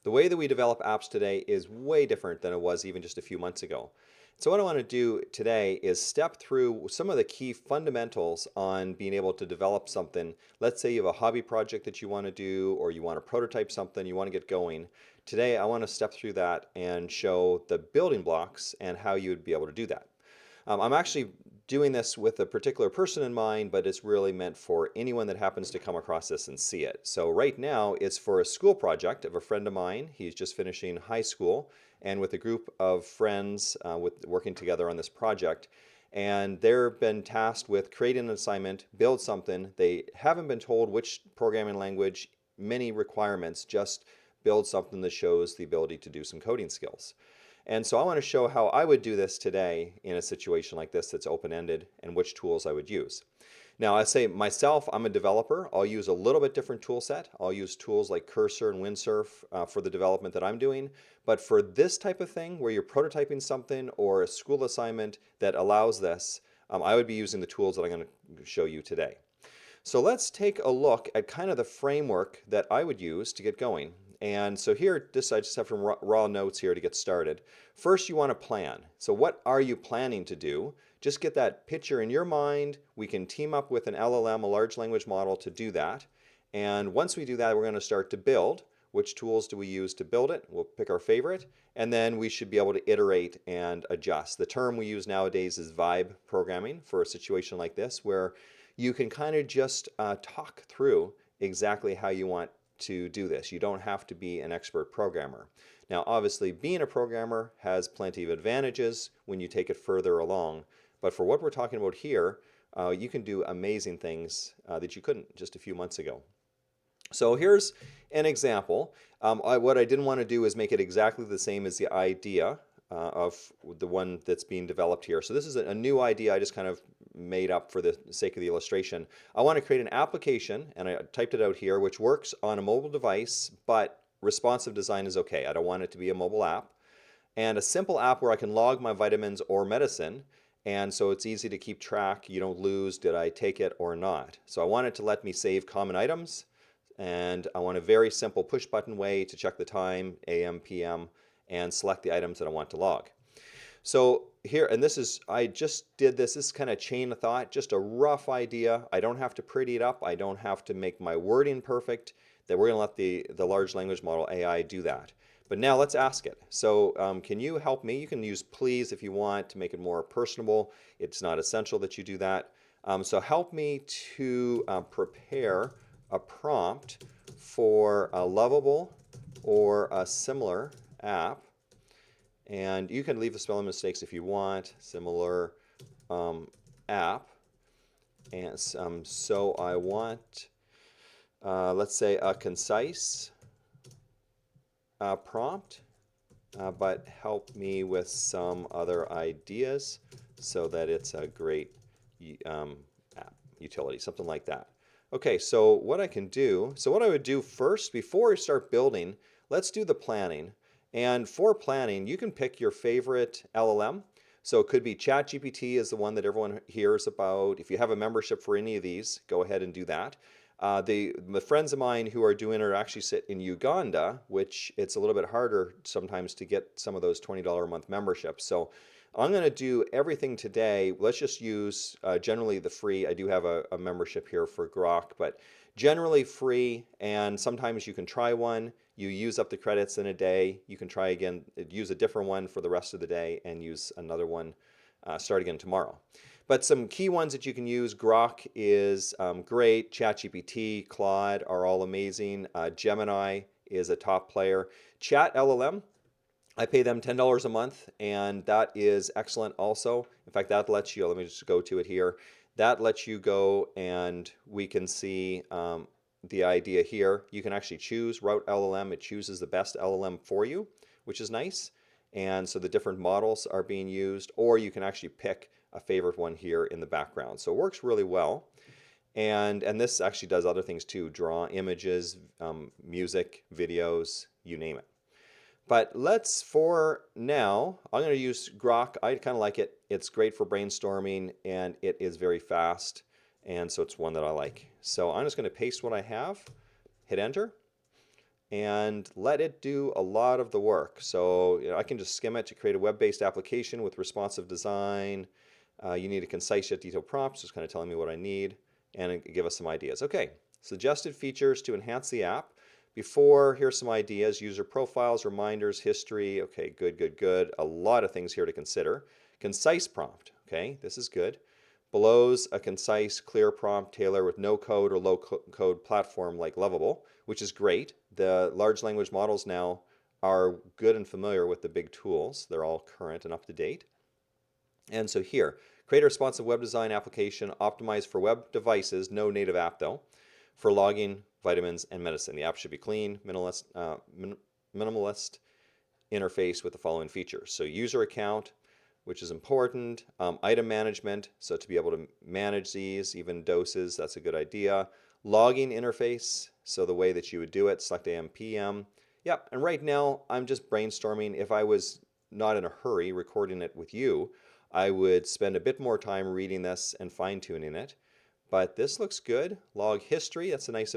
The way that we develop apps today is way different than it was even just a few months ago. So what I want to do today is step through some of the key fundamentals on being able to develop something. Let's say you have a hobby project that you want to do, or you want to prototype something, you want to get going. Today I want to step through that and show the building blocks and how you would be able to do that. I'm actually doing this with a particular person in mind, but it's really meant for anyone that happens to come across this and see it. So right now it's for a school project of a friend of mine. He's just finishing high school, and with a group of friends working together on this project. And they've been tasked with creating an assignment, build something. They haven't been told which programming language, many requirements, just build something that shows the ability to do some coding skills. And so I want to show how I would do this today in a situation like this that's open-ended, and which tools I would use. Now, I say myself, I'm a developer. I'll use a little bit different tool set. I'll use tools like Cursor and Windsurf for the development that I'm doing. But for this type of thing, where you're prototyping something or a school assignment that allows this, I would be using the tools that I'm going to show you today. So let's take a look at kind of the framework that I would use to get going. And so here, I just have some raw notes here to get started. First, you want to plan. So what are you planning to do? Just get that picture in your mind. We can team up with an LLM, a large language model, to do that. And once we do that, we're going to start to build. Which tools do we use to build it? We'll pick our favorite. And then we should be able to iterate and adjust. The term we use nowadays is vibe programming for a situation like this, where you can kind of just talk through exactly how you want to do this. You don't have to be an expert programmer. Now, obviously, being a programmer has plenty of advantages when you take it further along. But for what we're talking about here, you can do amazing things that you couldn't just a few months ago. So here's an example. What I didn't want to do is make it exactly the same as the idea of the one that's being developed here. So this is a new idea I just kind of made up for the sake of the illustration. I want to create an application, and I typed it out here, which works on a mobile device, but responsive design is okay. I don't want it to be a mobile app. And a simple app where I can log my vitamins or medicine, and so it's easy to keep track. You don't lose, did I take it or not? So I want it to let me save common items, and I want a very simple push button way to check the time, AM, PM, and select the items that I want to log. So here, and this is, I just did this is kind of chain of thought, just a rough idea. I don't have to pretty it up. I don't have to make my wording perfect. That we're going to let the large language model AI do that. But now let's ask it. So can you help me? You can use please if you want to make it more personable. It's not essential that you do that. So help me to prepare a prompt for a Lovable or a similar app. And you can leave the spelling mistakes if you want. Similar app. And so I want, let's say, a concise prompt, but help me with some other ideas so that it's a great app utility, something like that. Okay, so what I can do, so what I would do first, before I start building, let's do the planning. And for planning, you can pick your favorite LLM. So it could be ChatGPT is the one that everyone hears about. If you have a membership for any of these, go ahead and do that. The friends of mine who are doing it actually sit in Uganda, which it's a little bit harder sometimes to get some of those $20 a month memberships. So I'm going to do everything today. Let's just use generally the free. I do have a membership here for Grok, but generally free, and sometimes you can try one. You use up the credits in a day. You can try again, use a different one for the rest of the day, and use another one, start again tomorrow. But some key ones that you can use, Grok is great, ChatGPT, Claude are all amazing, Gemini is a top player. Chat LLM, I pay them $10 a month, and that is excellent also. In fact, that lets you, let me just go to it here, that lets you go and we can see the idea here. You can actually choose Route LLM. It chooses the best LLM for you, which is nice. And so the different models are being used, or you can actually pick a favorite one here in the background. So it works really well. And this actually does other things too, draw images, music, videos, you name it. But let's, for now, I'm going to use Grok. I kind of like it. It's great for brainstorming, and it is very fast. And so it's one that I like. So I'm just going to paste what I have, hit enter, and let it do a lot of the work. So I can just skim it to create a web-based application with responsive design. You need a concise yet detailed prompt, so it's kind of telling me what I need, and give us some ideas. Okay, suggested features to enhance the app. Before, here's some ideas: user profiles, reminders, history. Okay, good, good, good. A lot of things here to consider. Concise prompt. Okay, this is good. Below's a concise, clear prompt tailor with no code or low code platform like Lovable, which is great. The large language models now are good and familiar with the big tools. They're all current and up to date. And so here, create a responsive web design application optimized for web devices, no native app though, for logging, vitamins, and medicine. The app should be clean, minimalist interface with the following features. So user account, which is important. Item management, so to be able to manage these, even doses, that's a good idea. Logging interface, so the way that you would do it, select AM, PM. Yep, and right now I'm just brainstorming. If I was not in a hurry recording it with you, I would spend a bit more time reading this and fine-tuning it. But this looks good. Log history, that's a nice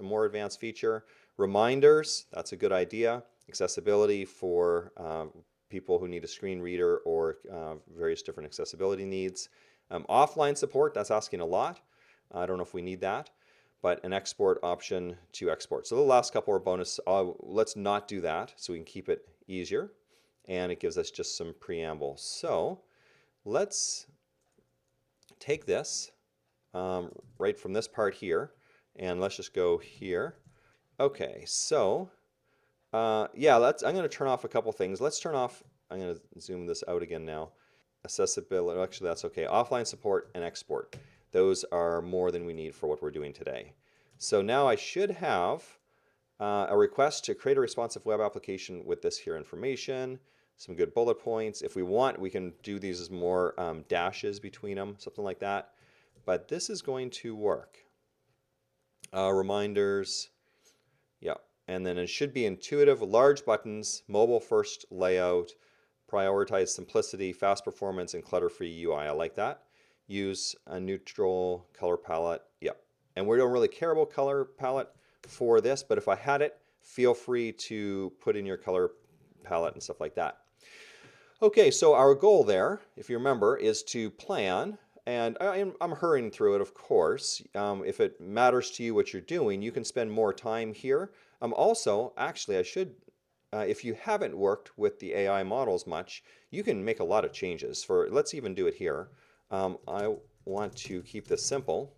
more advanced feature. Reminders, that's a good idea. Accessibility for people who need a screen reader or various different accessibility needs. Offline support, that's asking a lot. I don't know if we need that, but an export option to export. So the last couple are bonus. Let's not do that so we can keep it easier. And it gives us just some preamble. So let's take this right from this part here, and let's just go here. Okay, so yeah, I'm going to turn off a couple things. Let's turn off, I'm going to zoom this out again now. Accessibility, actually that's okay. Offline support and export. Those are more than we need for what we're doing today. So now I should have a request to create a responsive web application with this here information, some good bullet points. If we want, we can do these as more dashes between them, something like that. But this is going to work. Reminders, yeah. And then it should be intuitive, large buttons, mobile-first layout, prioritize simplicity, fast performance, and clutter-free UI. I like that. Use a neutral color palette. Yep. And we don't really care about color palette for this, but if I had it, feel free to put in your color palette and stuff like that. Okay, so our goal there, if you remember, is to plan. And I'm hurrying through it, of course. If it matters to you what you're doing, you can spend more time here. Also, actually, I should, if you haven't worked with the AI models much, you can make a lot of changes. Let's even do it here. I want to keep this simple.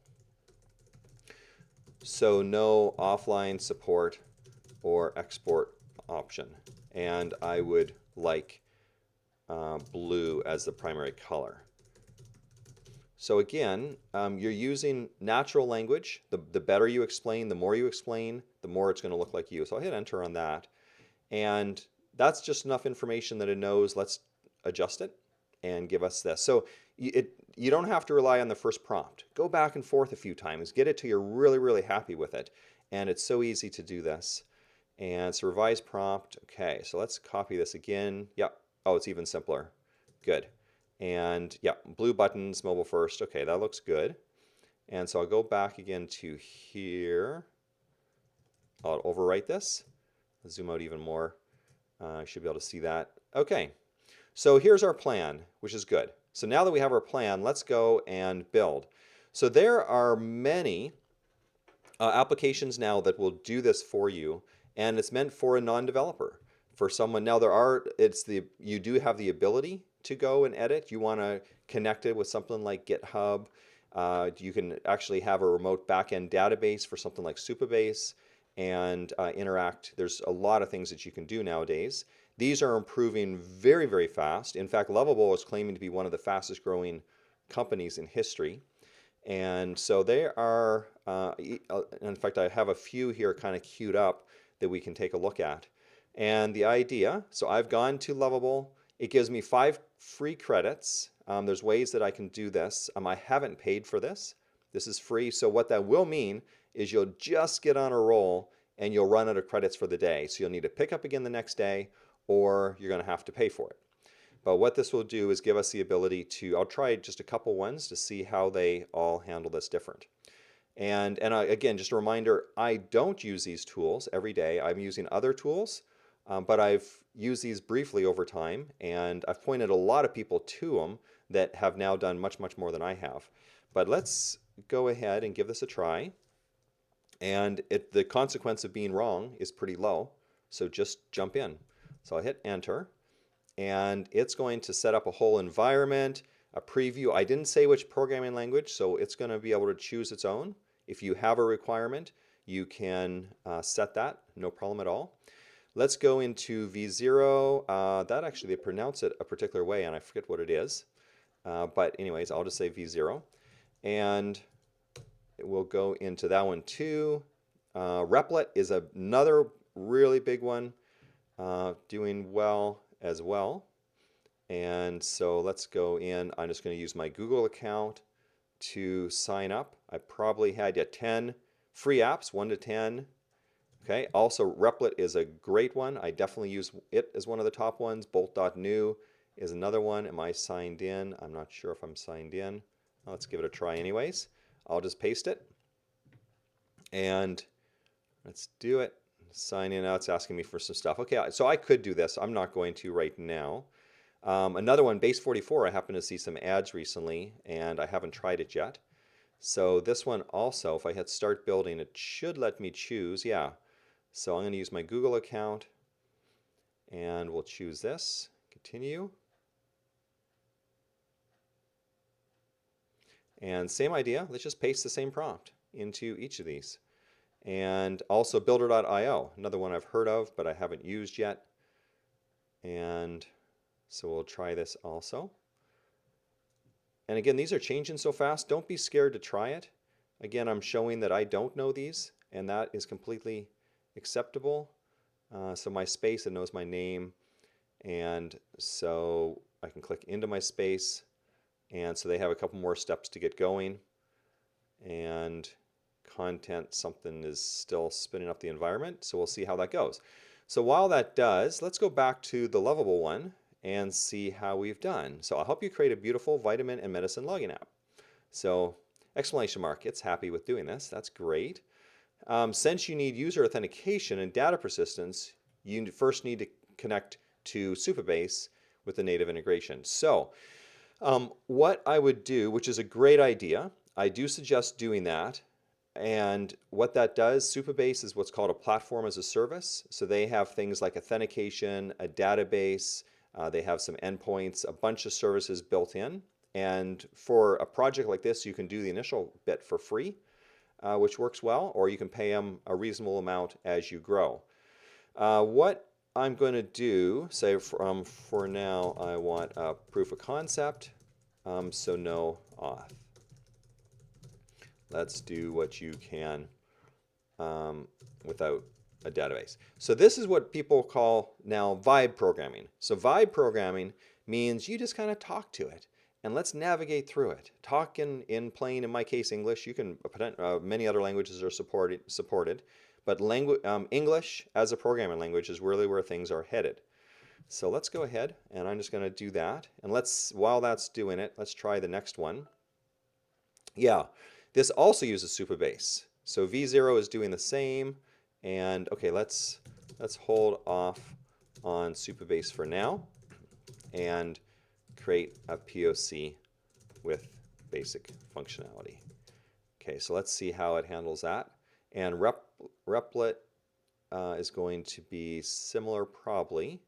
So no offline support or export option. And I would like blue as the primary color. So again, you're using natural language. The better you explain, the more it's going to look like you. So I'll hit enter on that. And that's just enough information that it knows. Let's adjust it and give us this. So you don't have to rely on the first prompt. Go back and forth a few times. Get it till you're really, really happy with it. And it's so easy to do this. And so revise prompt. Okay, so let's copy this again. Yep. Oh, it's even simpler. Good. And yeah, blue buttons, mobile first. Okay, that looks good. And so I'll go back again to here. I'll overwrite this. I'll zoom out even more. I should be able to see that. Okay, so here's our plan, which is good. So now that we have our plan, let's go and build. So there are many applications now that will do this for you, and it's meant for a non-developer. For someone, now you do have the ability to go and edit. You want to connect it with something like GitHub. You can actually have a remote backend database for something like Supabase and interact. There's a lot of things that you can do nowadays. These are improving very, very fast. In fact, Lovable is claiming to be one of the fastest growing companies in history. And so they are, in fact, I have a few here kind of queued up that we can take a look at. And the idea, so I've gone to Lovable. It gives me 5 free credits. There's ways that I can do this. I haven't paid for this. This is free. So what that will mean is you'll just get on a roll and you'll run out of credits for the day. So you'll need to pick up again the next day, or you're going to have to pay for it. But what this will do is give us the ability to, I'll try just a couple ones to see how they all handle this different. And again, just a reminder, I don't use these tools every day. I'm using other tools, but I've used these briefly over time, and I've pointed a lot of people to them that have now done much, much more than I have. But let's go ahead and give this a try. And the consequence of being wrong is pretty low, so just jump in. So I'll hit enter, and it's going to set up a whole environment, a preview. I didn't say which programming language, so it's going to be able to choose its own. If you have a requirement, you can set that, no problem at all. Let's go into V0. That actually, they pronounce it a particular way, and I forget what it is. But anyways, I'll just say V0. And we'll go into that one too. Replit is another really big one, doing well as well. And so let's go in. I'm just going to use my Google account to sign up. I probably had 10 free apps, 1 to 10. Okay, also Replit is a great one. I definitely use it as one of the top ones. Bolt.new is another one. Am I signed in? I'm not sure if I'm signed in. Let's give it a try anyways. I'll just paste it. And let's do it. Sign in. Now it's asking me for some stuff. Okay, so I could do this. I'm not going to right now. Another one, Base 44, I happen to see some ads recently, and I haven't tried it yet. So this one also, if I hit Start Building, it should let me choose. Yeah. So I'm going to use my Google account, and we'll choose this. Continue. And same idea. Let's just paste the same prompt into each of these. And also Builder.io, another one I've heard of, but I haven't used yet. And so we'll try this also. And again, these are changing so fast. Don't be scared to try it. Again, I'm showing that I don't know these, and that is completely acceptable. So my space, it knows my name. And so I can click into my space. And so they have a couple more steps to get going. And content, something is still spinning up the environment. So we'll see how that goes. So while that does, let's go back to the Lovable one and see how we've done. So I'll help you create a beautiful vitamin and medicine login app. So exclamation mark, it's happy with doing this. That's great. Since you need user authentication and data persistence, you first need to connect to Supabase with the native integration. So what I would do, which is a great idea, I do suggest doing that. And what that does, Supabase is what's called a platform as a service. So they have things like authentication, a database, they have some endpoints, a bunch of services built in. And for a project like this, you can do the initial bit for free, which works well, or you can pay them a reasonable amount as you grow. What I'm going to do, say for now, I want a proof of concept, so no auth. Let's do what you can without a database. So this is what people call now vibe programming. So vibe programming means you just kind of talk to it, and let's navigate through it. Talk in plain, in my case, English. You can many other languages are supported, but English as a programming language is really where things are headed. So let's go ahead, and I'm just going to do that. And while that's doing it, let's try the next one. Yeah, this also uses Supabase. So V0 is doing the same. And okay, let's hold off on Supabase for now and create a POC with basic functionality. Okay, so let's see how it handles that. And Replit is going to be similar probably.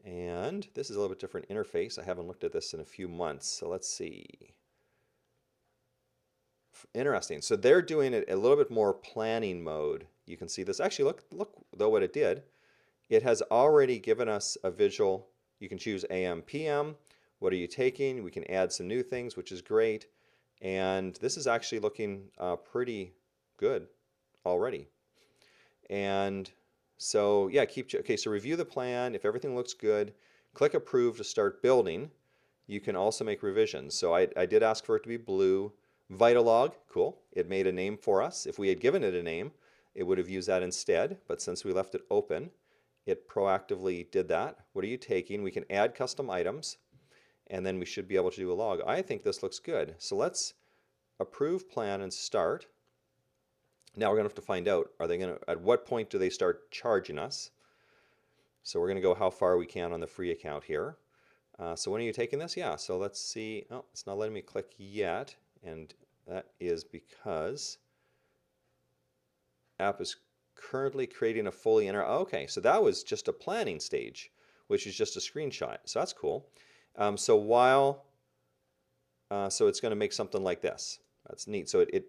And this is a little bit different interface. I haven't looked at this in a few months, so let's see. Interesting. So they're doing it a little bit more planning mode. You can see this. Actually, look though what it did. It has already given us a visual. You can choose AM, PM. What are you taking? We can add some new things, which is great. And this is actually looking pretty good already. And so yeah, okay, so review the plan. If everything looks good, click approve to start building. You can also make revisions. So I did ask for it to be blue. Vitalog, cool. It made a name for us. If we had given it a name, it would have used that instead. But since we left it open, it proactively did that. What are you taking? We can add custom items, and then we should be able to do a log. I think this looks good. So let's approve plan and start. Now we're going to have to find out, are they going to, at what point do they start charging us? So we're going to go how far we can on the free account here. So when are you taking this? Yeah, so let's see. Oh, it's not letting me click yet. And that is because app is currently creating a fully okay, so that was just a planning stage, which is just a screenshot. So that's cool. So while, so it's going to make something like this. That's neat. So it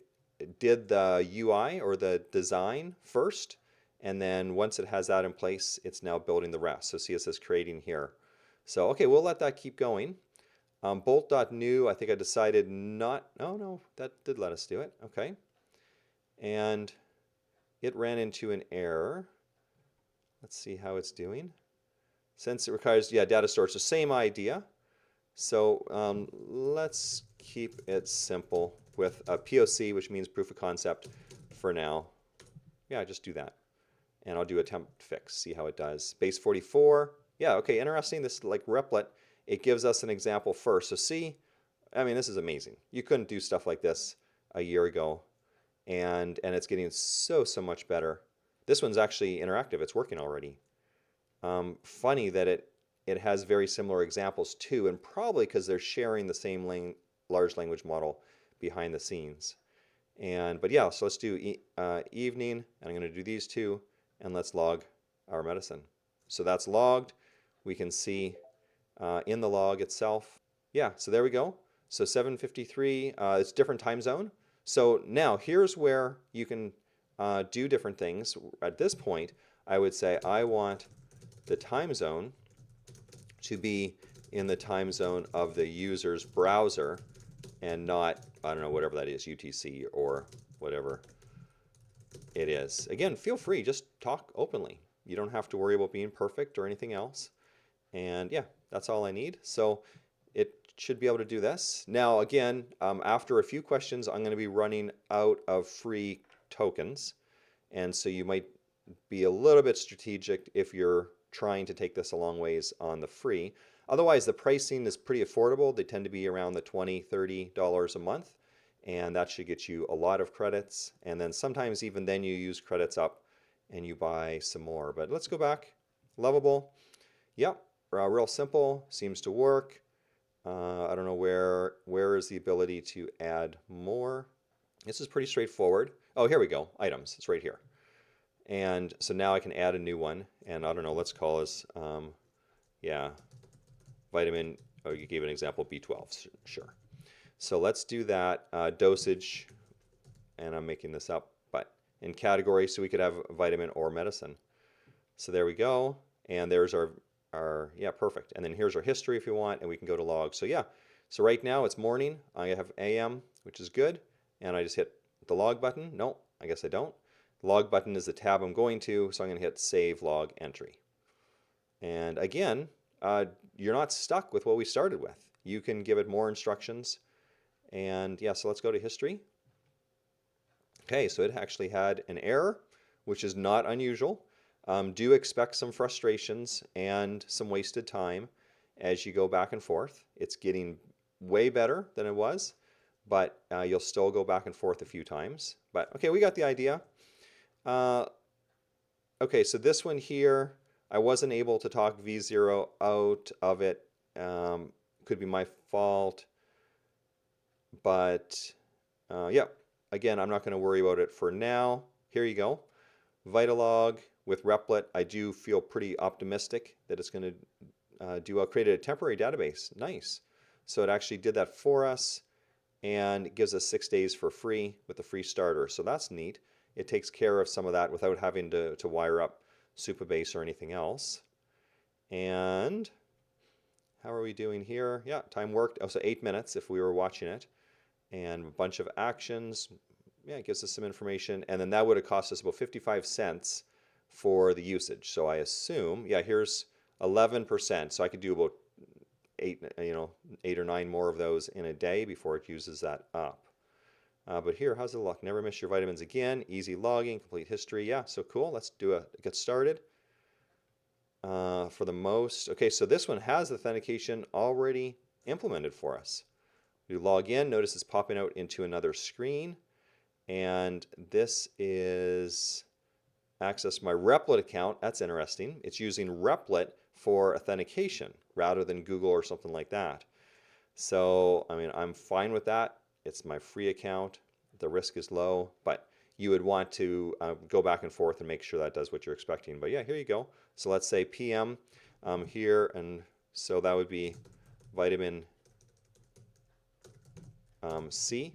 did the UI or the design first, and then once it has that in place, it's now building the rest. So see, it says creating here. So okay, we'll let that keep going. Bolt.new, I think I decided not, oh no, that did let us do it. Okay. And it ran into an error. Let's see how it's doing. Since it requires, yeah, data storage, the same idea. So let's keep it simple with a POC, which means proof of concept for now. Yeah, just do that. And I'll do attempt fix, see how it does. Base 44. Yeah, okay, interesting. This like Replit, it gives us an example first. So see, I mean, this is amazing. You couldn't do stuff like this a year ago. And it's getting so much better. This one's actually interactive. It's working already. Funny that it has very similar examples too, and probably because they're sharing the same large language model behind the scenes. But yeah, so let's do evening, and I'm going to do these two, and let's log our medicine. So that's logged. We can see in the log itself. Yeah, so there we go. So 7:53, it's different time zone. So now here's where you can do different things. At this point, I would say I want the time zone to be in the time zone of the user's browser and not, I don't know, whatever that is, UTC or whatever it is. Again, feel free, just talk openly. You don't have to worry about being perfect or anything else. And yeah, that's all I need. So it should be able to do this. Now, again, after a few questions, I'm going to be running out of free tokens. And so you might be a little bit strategic if you're trying to take this a long ways on the free. Otherwise, the pricing is pretty affordable. They tend to be around the $20, $30 a month. And that should get you a lot of credits. And then sometimes even then you use credits up and you buy some more. But let's go back. Lovable. Yep, real simple. Seems to work. I don't know where is the ability to add more. This is pretty straightforward. Oh, here we go. Items. It's right here. And so now I can add a new one. And I don't know, let's call this, yeah, vitamin, oh, you gave an example, B12, sure. So let's do that. Dosage, and I'm making this up, but in category, so we could have vitamin or medicine. So there we go. And there's our yeah, perfect. And then here's our history if you want, and we can go to log. So yeah, so right now it's morning. I have AM, which is good. And I just hit the log button. No, I guess I don't. Log button is the tab I'm going to, so I'm going to hit Save Log Entry. And again, you're not stuck with what we started with. You can give it more instructions. And yeah, so let's go to history. Okay, so it actually had an error, which is not unusual. Do expect some frustrations and some wasted time as you go back and forth. It's getting way better than it was, but you'll still go back and forth a few times. But okay, we got the idea. Okay, so this one here, I wasn't able to talk V0 out of it. Could be my fault. But yeah, again, I'm not going to worry about it for now. Here you go. Vitalog with Replit, I do feel pretty optimistic that it's going to created a temporary database. Nice. So it actually did that for us, and it gives us 6 days for free with the free starter. So that's neat. It takes care of some of that without having to wire up Supabase or anything else. And how are we doing here? Yeah, time worked. Oh, so 8 minutes if we were watching it. And a bunch of actions. Yeah, it gives us some information. And then that would have cost us about 55 cents for the usage. So I assume, yeah, here's 11%. So I could do about 8 or 9 more of those in a day before it uses that up. But here, how's it look? Never miss your vitamins again. Easy logging, complete history. Yeah, so cool. Let's get started. For the most, okay, so this one has authentication already implemented for us. We log in, notice it's popping out into another screen. And this is access my Replit account. That's interesting. It's using Replit for authentication rather than Google or something like that. So, I mean, I'm fine with that. It's my free account. The risk is low, but you would want to go back and forth and make sure that does what you're expecting. But yeah, here you go. So let's say PM here, and so that would be vitamin C.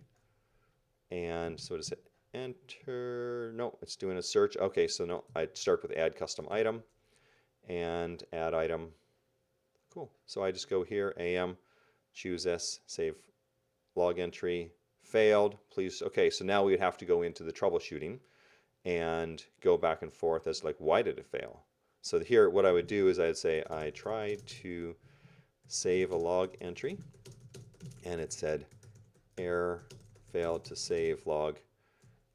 And so just hit enter. No, it's doing a search. Okay, so no, I'd start with add custom item and add item. Cool. So I just go here, AM, choose this, save log entry, failed, please. Okay, so now we would have to go into the troubleshooting and go back and forth as like, why did it fail? So here, what I would do is I'd say, I tried to save a log entry, and it said, error, failed to save log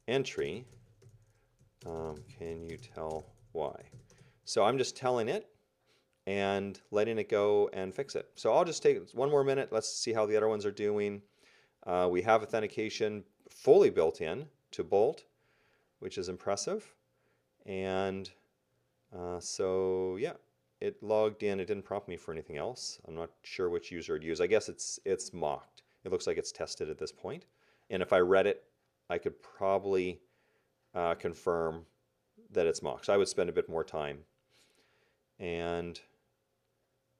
entry. Can you tell why? So I'm just telling it and letting it go and fix it. So I'll just take one more minute. Let's see how the other ones are doing. We have authentication fully built in to Bolt, which is impressive. And so yeah, it logged in. It didn't prompt me for anything else. I'm not sure which user it'd use. I guess it's mocked. It looks like it's tested at this point. And if I read it, I could probably confirm that it's mocked. So I would spend a bit more time. And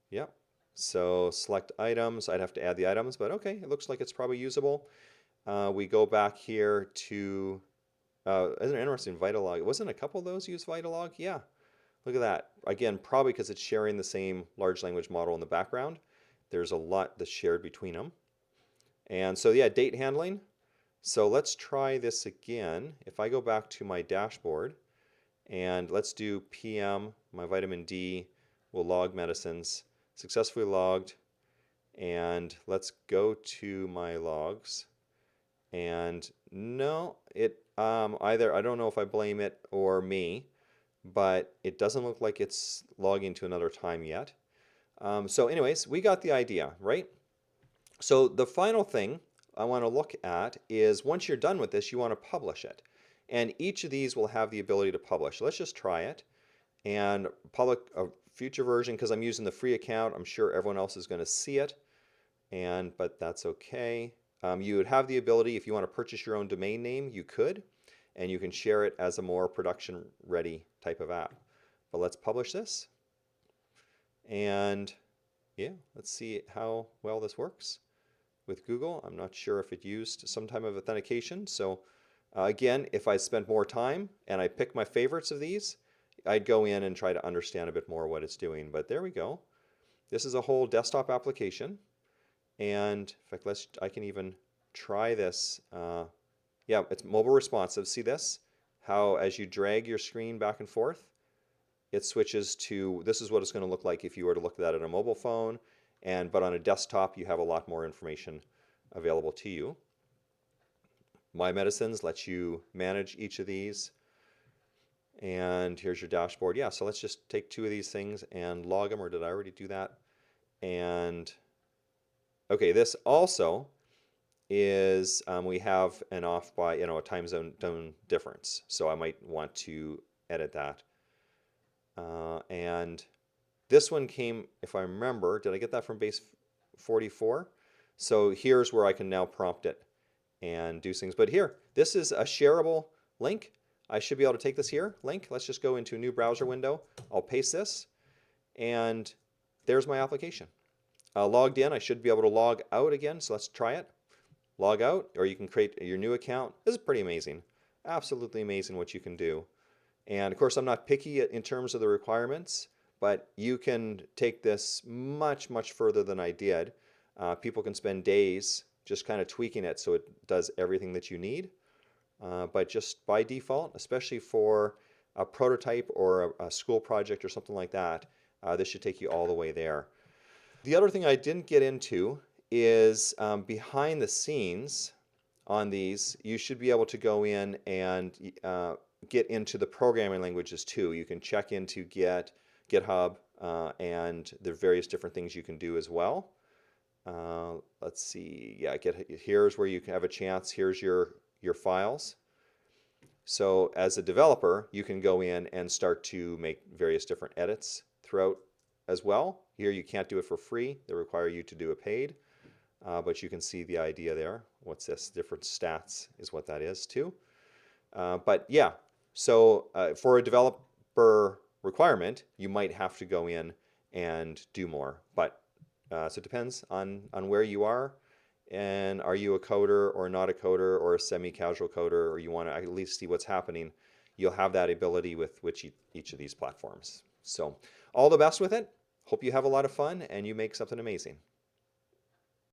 yeah, so select items. I'd have to add the items, but okay, it looks like it's probably usable. We go back here to, isn't it interesting, Vitalog. Wasn't a couple of those use Vitalog? Yeah, look at that. Again, probably because it's sharing the same large language model in the background. There's a lot that's shared between them. And so yeah, date handling. So let's try this again. If I go back to my dashboard and let's do PM, my vitamin D, we'll log medicines, successfully logged. And let's go to my logs. And no, it either, I don't know if I blame it or me, but it doesn't look like it's logging to another time yet. So anyways, we got the idea, right? So the final thing I want to look at is once you're done with this, you want to publish it. And each of these will have the ability to publish. Let's just try it. And public a future version, because I'm using the free account, I'm sure everyone else is going to see it. But that's okay. You would have the ability, if you want to purchase your own domain name, you could. And you can share it as a more production-ready type of app. But let's publish this. And yeah, let's see how well this works. With Google, I'm not sure if it used some type of authentication. So again, if I spent more time and I pick my favorites of these, I'd go in and try to understand a bit more what it's doing. But there we go. This is a whole desktop application. And in fact, I can even try this. Yeah, it's mobile responsive. See this? How as you drag your screen back and forth, it switches to, this is what it's going to look like if you were to look at that on a mobile phone. But on a desktop, you have a lot more information available to you. My Medicines lets you manage each of these. And here's your dashboard. Yeah, so let's just take two of these things and log them, or did I already do that? And okay, this also is, we have an off by, a time zone difference. So I might want to edit that. And this one came, if I remember, did I get that from base 44? So here's where I can now prompt it and do things. But here, this is a shareable link. I should be able to take this here, link. Let's just go into a new browser window. I'll paste this, and there's my application. Logged in, I should be able to log out again, so let's try it. Log out, or you can create your new account. This is pretty amazing. Absolutely amazing what you can do. And of course, I'm not picky in terms of the requirements, but you can take this much, much further than I did. People can spend days just kind of tweaking it so it does everything that you need. But just by default, especially for a prototype or a school project or something like that, this should take you all the way there. The other thing I didn't get into is behind the scenes on these, you should be able to go in and get into the programming languages too. You can check into GitHub and there are various different things you can do as well. Let's see, yeah, here's where you can have a chance. Here's your files. So as a developer, you can go in and start to make various different edits throughout as well. Here you can't do it for free. They require you to do a paid, but you can see the idea there. What's this? Different stats is what that is too. But yeah, so for a developer requirement, you might have to go in and do more. But so it depends on where you are, and are you a coder or not a coder or a semi-casual coder, or you want to at least see what's happening. You'll have that ability with each of these platforms. So all the best with it. Hope you have a lot of fun and you make something amazing.